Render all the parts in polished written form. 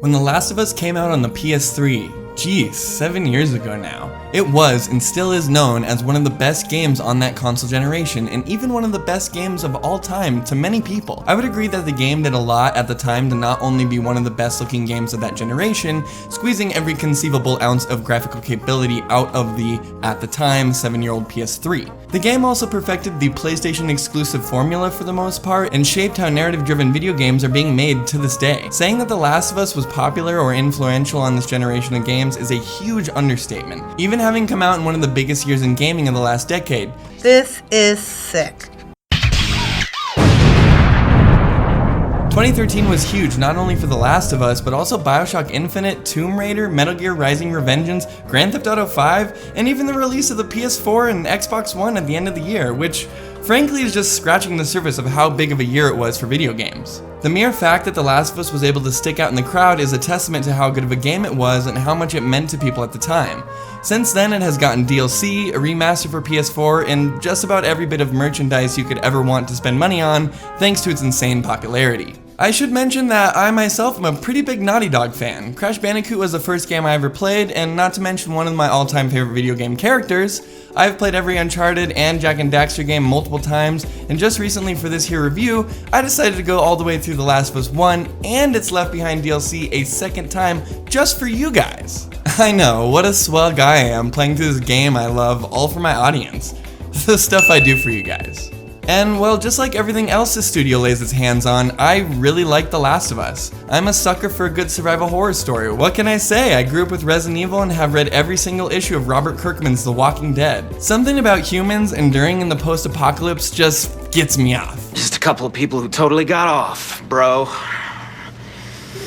When The Last of Us came out on the PS3, geez, 7 years ago now, it was and still is known as one of the best games on that console generation, and even one of the best games of all time to many people. I would agree that the game did a lot at the time to not only be one of the best looking games of that generation, squeezing every conceivable ounce of graphical capability out of the, at the time, 7-year-old PS3. The game also perfected the PlayStation exclusive formula for the most part, and shaped how narrative-driven video games are being made to this day. Saying that The Last of Us was popular or influential on this generation of games is a huge understatement, even having come out in one of the biggest years in gaming of the last decade. This is sick. 2013 was huge not only for The Last of Us, but also BioShock Infinite, Tomb Raider, Metal Gear Rising: Revengeance, Grand Theft Auto 5, and even the release of the PS4 and Xbox One at the end of the year, which frankly is just scratching the surface of how big of a year it was for video games. The mere fact that The Last of Us was able to stick out in the crowd is a testament to how good of a game it was and how much it meant to people at the time. Since then, it has gotten DLC, a remaster for PS4, and just about every bit of merchandise you could ever want to spend money on, thanks to its insane popularity. I should mention that I myself am a pretty big Naughty Dog fan. Crash Bandicoot was the first game I ever played, and not to mention one of my all-time favorite video game characters. I've played every Uncharted and Jak and Daxter game multiple times, and just recently for this here review, I decided to go all the way through The Last of Us 1 and its Left Behind DLC a second time just for you guys. I know, what a swell guy I am playing through this game I love all for my audience. The stuff I do for you guys. And well, just like everything else this studio lays its hands on, I really like The Last of Us. I'm a sucker for a good survival horror story. What can I say? I grew up with Resident Evil and have read every single issue of Robert Kirkman's The Walking Dead. Something about humans enduring in the post-apocalypse just gets me off. Just a couple of people who totally got off, bro.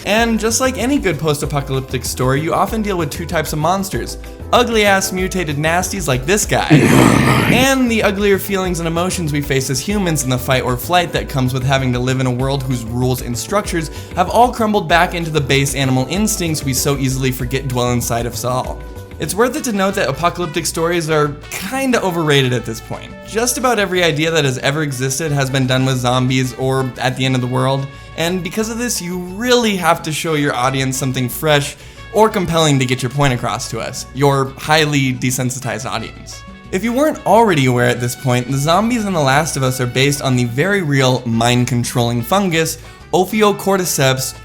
And just like any good post-apocalyptic story, you often deal with two types of monsters. Ugly-ass mutated nasties like this guy, and the uglier feelings and emotions we face as humans in the fight or flight that comes with having to live in a world whose rules and structures have all crumbled back into the base animal instincts we so easily forget dwell inside of us all. It's worth it to note that apocalyptic stories are kinda overrated at this point. Just about every idea that has ever existed has been done with zombies or at the end of the world, and because of this, you really have to show your audience something fresh or compelling to get your point across to us, your highly desensitized audience. If you weren't already aware at this point, the zombies in The Last of Us are based on the very real mind-controlling fungus, Ophiocordyceps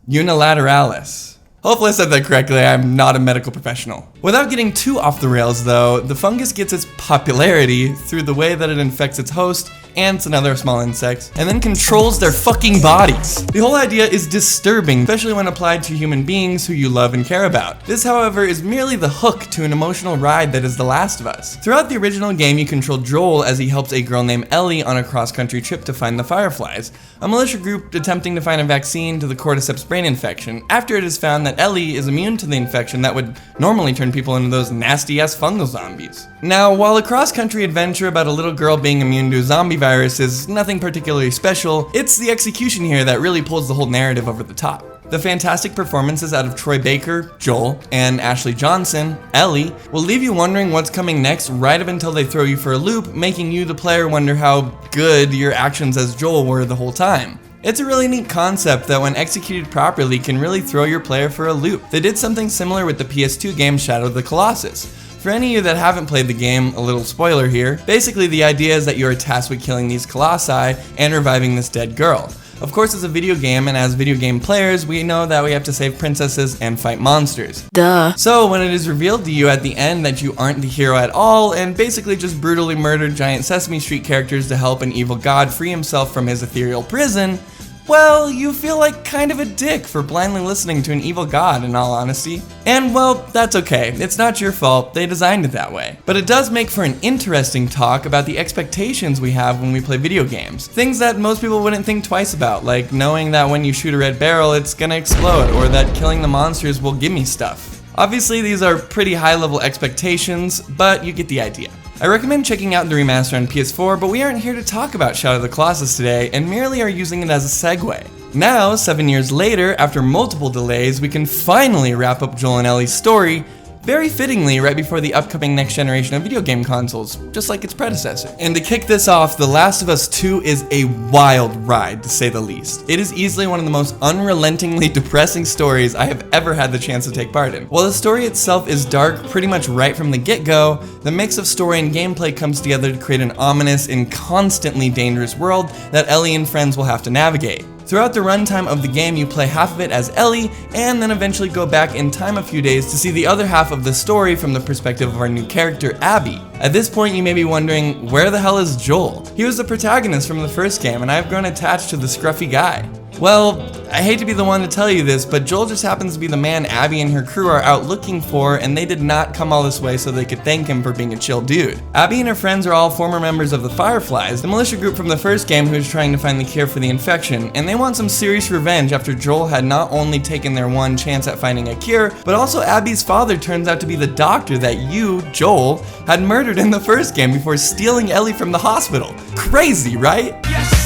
unilateralis. Hopefully I said that correctly, I'm not a medical professional. Without getting too off the rails though, the fungus gets its popularity through the way that it infects its host, ants and other small insects, and then controls their fucking bodies. The whole idea is disturbing, especially when applied to human beings who you love and care about. This, however, is merely the hook to an emotional ride that is The Last of Us. Throughout the original game, you control Joel as he helps a girl named Ellie on a cross-country trip to find the Fireflies, a militia group attempting to find a vaccine to the cordyceps brain infection, after it is found that Ellie is immune to the infection that would normally turn people into those nasty-ass fungal zombies. Now, while a cross-country adventure about a little girl being immune to a zombie virus is nothing particularly special, it's the execution here that really pulls the whole narrative over the top. The fantastic performances out of Troy Baker, Joel, and Ashley Johnson, Ellie, will leave you wondering what's coming next right up until they throw you for a loop, making you, the player, wonder how good your actions as Joel were the whole time. It's a really neat concept that when executed properly can really throw your player for a loop. They did something similar with the PS2 game Shadow of the Colossus. For any of you that haven't played the game, a little spoiler here, basically the idea is that you are tasked with killing these colossi and reviving this dead girl. Of course, it's a video game, and as video game players, we know that we have to save princesses and fight monsters. Duh. So when it is revealed to you at the end that you aren't the hero at all, and basically just brutally murdered giant Sesame Street characters to help an evil god free himself from his ethereal prison, well, you feel like kind of a dick for blindly listening to an evil god, in all honesty. And well, that's okay. It's not your fault. They designed it that way. But it does make for an interesting talk about the expectations we have when we play video games. Things that most people wouldn't think twice about, like knowing that when you shoot a red barrel, it's gonna explode, or that killing the monsters will give me stuff. Obviously, these are pretty high-level expectations, but you get the idea. I recommend checking out the remaster on PS4, but we aren't here to talk about Shadow of the Colossus today, and merely are using it as a segue. Now, 7 years later, after multiple delays, we can finally wrap up Joel and Ellie's story, very fittingly right before the upcoming next generation of video game consoles, just like its predecessor. And to kick this off, The Last of Us 2 is a wild ride, to say the least. It is easily one of the most unrelentingly depressing stories I have ever had the chance to take part in. While the story itself is dark pretty much right from the get-go, the mix of story and gameplay comes together to create an ominous and constantly dangerous world that Ellie and friends will have to navigate. Throughout the runtime of the game, you play half of it as Ellie, and then eventually go back in time a few days to see the other half of the story from the perspective of our new character, Abbie. At this point, you may be wondering, where the hell is Joel? He was the protagonist from the first game, and I've grown attached to the scruffy guy. Well, I hate to be the one to tell you this, but Joel just happens to be the man Abbie and her crew are out looking for, and they did not come all this way so they could thank him for being a chill dude. Abbie and her friends are all former members of the Fireflies, the militia group from the first game who is trying to find the cure for the infection, and they want some serious revenge after Joel had not only taken their one chance at finding a cure, but also Abbie's father turns out to be the doctor that you, Joel, had murdered in the first game before stealing Ellie from the hospital. Crazy, right? Yes!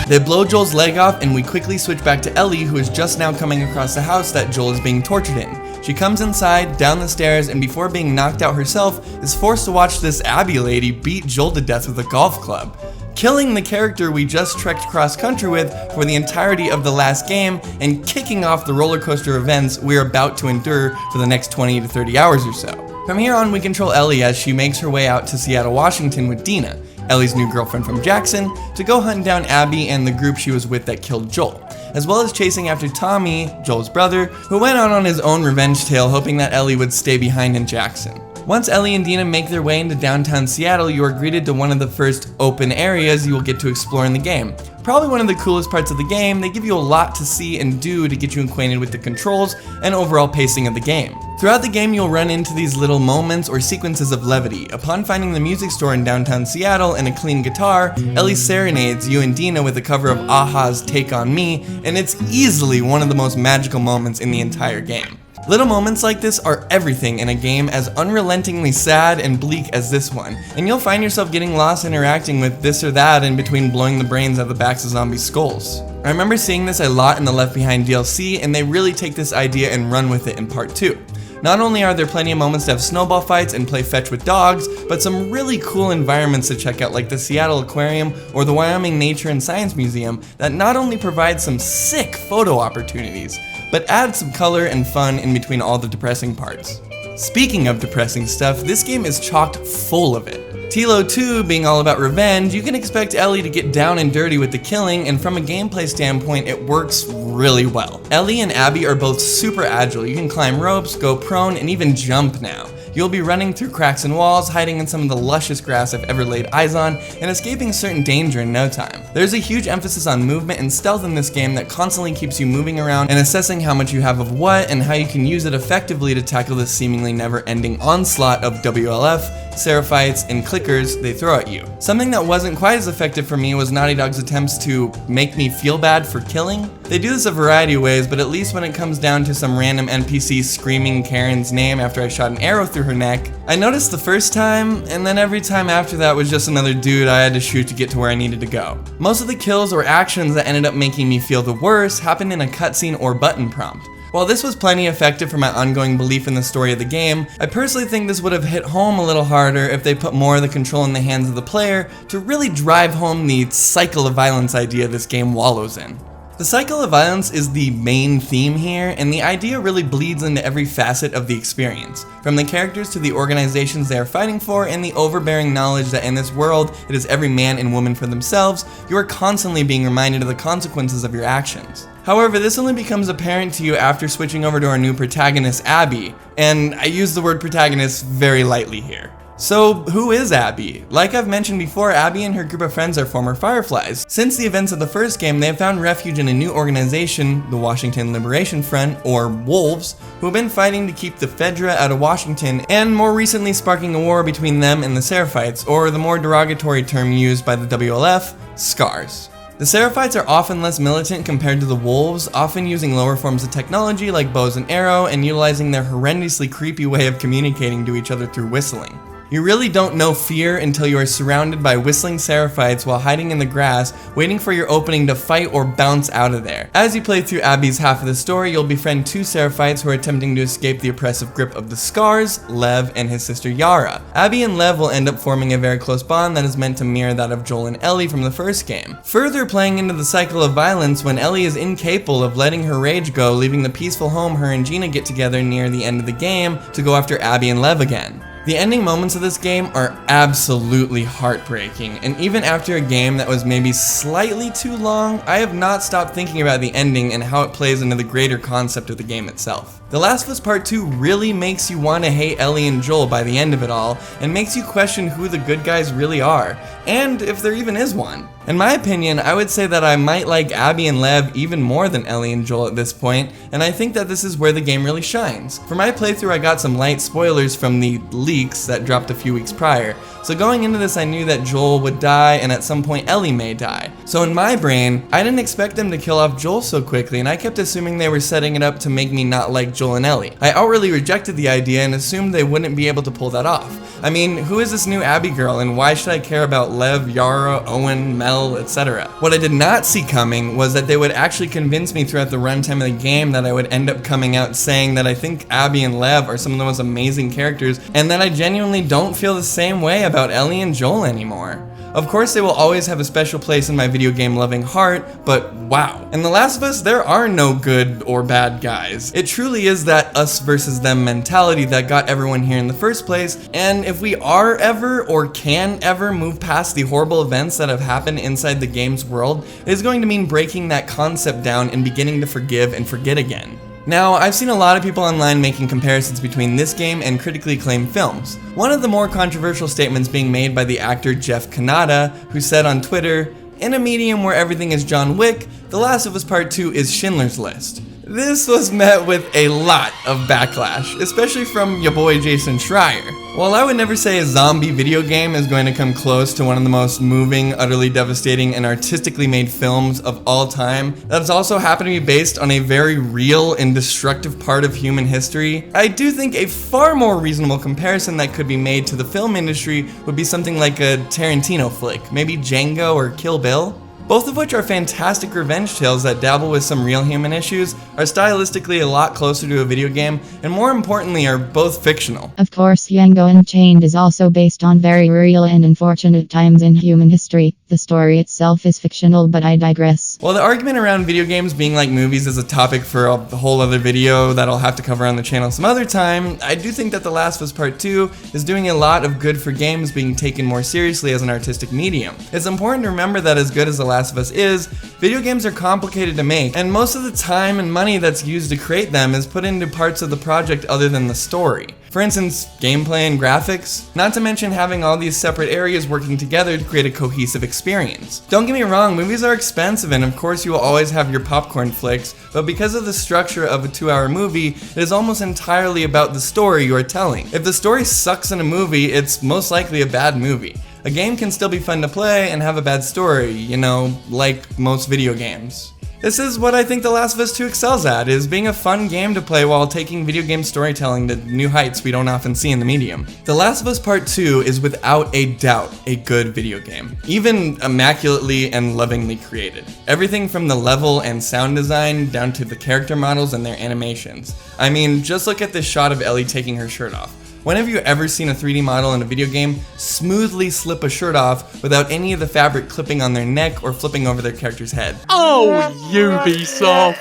They blow Joel's leg off, and we quickly switch back to Ellie, who is just now coming across the house that Joel is being tortured in. She comes inside, down the stairs, and before being knocked out herself, is forced to watch this Abbie lady beat Joel to death with a golf club, killing the character we just trekked cross country with for the entirety of the last game, and kicking off the roller coaster events we're about to endure for the next 20 to 30 hours or so. From here on, we control Ellie as she makes her way out to Seattle, Washington with Dina, Ellie's new girlfriend from Jackson, to go hunt down Abbie and the group she was with that killed Joel, as well as chasing after Tommy, Joel's brother, who went out on his own revenge tale hoping that Ellie would stay behind in Jackson. Once Ellie and Dina make their way into downtown Seattle, you are greeted to one of the first open areas you will get to explore in the game. Probably one of the coolest parts of the game. They give you a lot to see and do to get you acquainted with the controls and overall pacing of the game. Throughout the game, you'll run into these little moments or sequences of levity. Upon finding the music store in downtown Seattle and a clean guitar, Ellie serenades you and Dina with a cover of a-ha's Take On Me, and it's easily one of the most magical moments in the entire game. Little moments like this are everything in a game as unrelentingly sad and bleak as this one, and you'll find yourself getting lost interacting with this or that in between blowing the brains out of the backs of zombies' skulls. I remember seeing this a lot in the Left Behind DLC, and they really take this idea and run with it in part 2. Not only are there plenty of moments to have snowball fights and play fetch with dogs, but some really cool environments to check out like the Seattle Aquarium or the Wyoming Nature and Science Museum that not only provide some sick photo opportunities, but add some color and fun in between all the depressing parts. Speaking of depressing stuff, this game is chocked full of it. Tilo 2 being all about revenge, you can expect Ellie to get down and dirty with the killing, and from a gameplay standpoint, it works really well. Ellie and Abbie are both super agile. You can climb ropes, go prone, and even jump now. You'll be running through cracks in walls, hiding in some of the luscious grass I've ever laid eyes on, and escaping certain danger in no time. There's a huge emphasis on movement and stealth in this game that constantly keeps you moving around and assessing how much you have of what and how you can use it effectively to tackle the seemingly never-ending onslaught of WLF, Seraphites, and clickers they throw at you. Something that wasn't quite as effective for me was Naughty Dog's attempts to make me feel bad for killing. They do this a variety of ways, but at least when it comes down to some random NPC screaming Karen's name after I shot an arrow through her neck, I noticed the first time, and then every time after that was just another dude I had to shoot to get to where I needed to go. Most of the kills or actions that ended up making me feel the worst happened in a cutscene or button prompt. While this was plenty effective for my ongoing belief in the story of the game, I personally think this would have hit home a little harder if they put more of the control in the hands of the player to really drive home the cycle of violence idea this game wallows in. The cycle of violence is the main theme here, and the idea really bleeds into every facet of the experience, from the characters to the organizations they are fighting for, and the overbearing knowledge that in this world it is every man and woman for themselves. You are constantly being reminded of the consequences of your actions. However, this only becomes apparent to you after switching over to our new protagonist, Abbie, and I use the word protagonist very lightly here. So, who is Abbie? Like I've mentioned before, Abbie and her group of friends are former Fireflies. Since the events of the first game, they have found refuge in a new organization, the Washington Liberation Front, or Wolves, who have been fighting to keep the Fedra out of Washington, and more recently sparking a war between them and the Seraphites, or the more derogatory term used by the WLF, Scars. The Seraphites are often less militant compared to the Wolves, often using lower forms of technology like bows and arrow, and utilizing their horrendously creepy way of communicating to each other through whistling. You really don't know fear until you are surrounded by whistling seraphites while hiding in the grass, waiting for your opening to fight or bounce out of there. As you play through Abbie's half of the story, you'll befriend 2 seraphites who are attempting to escape the oppressive grip of the Scars, Lev and his sister Yara. Abbie and Lev will end up forming a very close bond that is meant to mirror that of Joel and Ellie from the first game, further playing into the cycle of violence when Ellie is incapable of letting her rage go, leaving the peaceful home her and Gina get together near the end of the game to go after Abbie and Lev again. The ending moments of this game are absolutely heartbreaking, and even after a game that was maybe slightly too long, I have not stopped thinking about the ending and how it plays into the greater concept of the game itself. The Last of Us Part 2 really makes you want to hate Ellie and Joel by the end of it all, and makes you question who the good guys really are, and if there even is one. In my opinion, I would say that I might like Abbie and Lev even more than Ellie and Joel at this point, and I think that this is where the game really shines. For my playthrough, I got some light spoilers from the leaks that dropped a few weeks prior, so going into this I knew that Joel would die and at some point Ellie may die. So in my brain, I didn't expect them to kill off Joel so quickly, and I kept assuming they were setting it up to make me not like Joel and Ellie. I outwardly rejected the idea and assumed they wouldn't be able to pull that off. I mean, who is this new Abbie girl and why should I care about Lev, Yara, Owen, Mel, etc.? What I did not see coming was that they would actually convince me throughout the runtime of the game that I would end up coming out saying that I think Abbie and Lev are some of the most amazing characters and that I genuinely don't feel the same way about Ellie and Joel anymore. Of course, they will always have a special place in my video game loving heart, but wow. In The Last of Us, there are no good or bad guys. It truly is that us versus them mentality that got everyone here in the first place, and if we are ever or can ever move past the horrible events that have happened inside the game's world, it is going to mean breaking that concept down and beginning to forgive and forget again. Now, I've seen a lot of people online making comparisons between this game and critically acclaimed films. One of the more controversial statements being made by the actor Jeff Kanata, who said on Twitter, "In a medium where everything is John Wick, The Last of Us Part 2 is Schindler's List." This was met with a lot of backlash, especially from your boy Jason Schreier. While I would never say a zombie video game is going to come close to one of the most moving, utterly devastating, and artistically made films of all time, that's also happened to be based on a very real and destructive part of human history, I do think a far more reasonable comparison that could be made to the film industry would be something like a Tarantino flick, maybe Django or Kill Bill. Both of which are fantastic revenge tales that dabble with some real human issues, are stylistically a lot closer to a video game, and more importantly are both fictional. Of course, Django Unchained is also based on very real and unfortunate times in human history. The story itself is fictional, but I digress. While the argument around video games being like movies is a topic for a whole other video that I'll have to cover on the channel some other time, I do think that The Last of Us Part 2 is doing a lot of good for games being taken more seriously as an artistic medium. It's important to remember that as good as The Last of Us is, video games are complicated to make, and most of the time and money that's used to create them is put into parts of the project other than the story. For instance, gameplay and graphics, not to mention having all these separate areas working together to create a cohesive experience. Don't get me wrong, movies are expensive and of course you will always have your popcorn flicks, but because of the structure of a 2-hour movie, it is almost entirely about the story you are telling. If the story sucks in a movie, it's most likely a bad movie. A game can still be fun to play and have a bad story, you know, like most video games. This is what I think The Last of Us 2 excels at, is being a fun game to play while taking video game storytelling to new heights we don't often see in the medium. The Last of Us Part 2 is without a doubt a good video game, even immaculately and lovingly created. Everything from the level and sound design down to the character models and their animations. I mean, just look at this shot of Ellie taking her shirt off. When have you ever seen a 3D model in a video game smoothly slip a shirt off without any of the fabric clipping on their neck or flipping over their character's head? Oh, Ubisoft!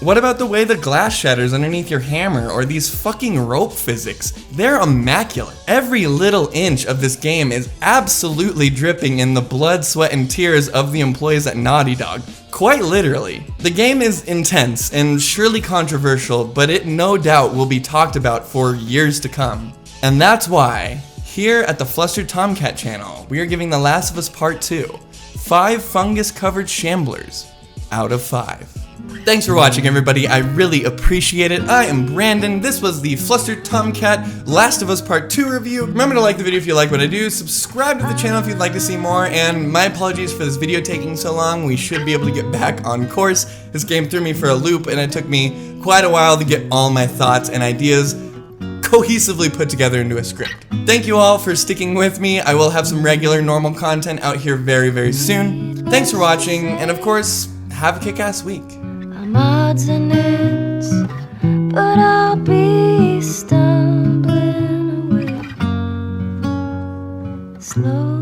What about the way the glass shatters underneath your hammer or these fucking rope physics? They're immaculate. Every little inch of this game is absolutely dripping in the blood, sweat, and tears of the employees at Naughty Dog. Quite literally. The game is intense and surely controversial, but it no doubt will be talked about for years to come. And that's why, here at the Flustered Tomcat channel, we are giving The Last of Us Part 2 5 fungus-covered shamblers out of 5. Thanks for watching, everybody. I really appreciate it. I am Brandon. This was the Flustered Tomcat Last of Us Part 2 review. Remember to like the video if you like what I do, subscribe to the channel if you'd like to see more, and my apologies for this video taking so long. We should be able to get back on course. This game threw me for a loop, and it took me quite a while to get all my thoughts and ideas cohesively put together into a script. Thank you all for sticking with me. I will have some regular normal content out here very, very soon. Thanks for watching, and of course, have a kick-ass week. I'm odds and ends, but I'll be stumbling away. Slow.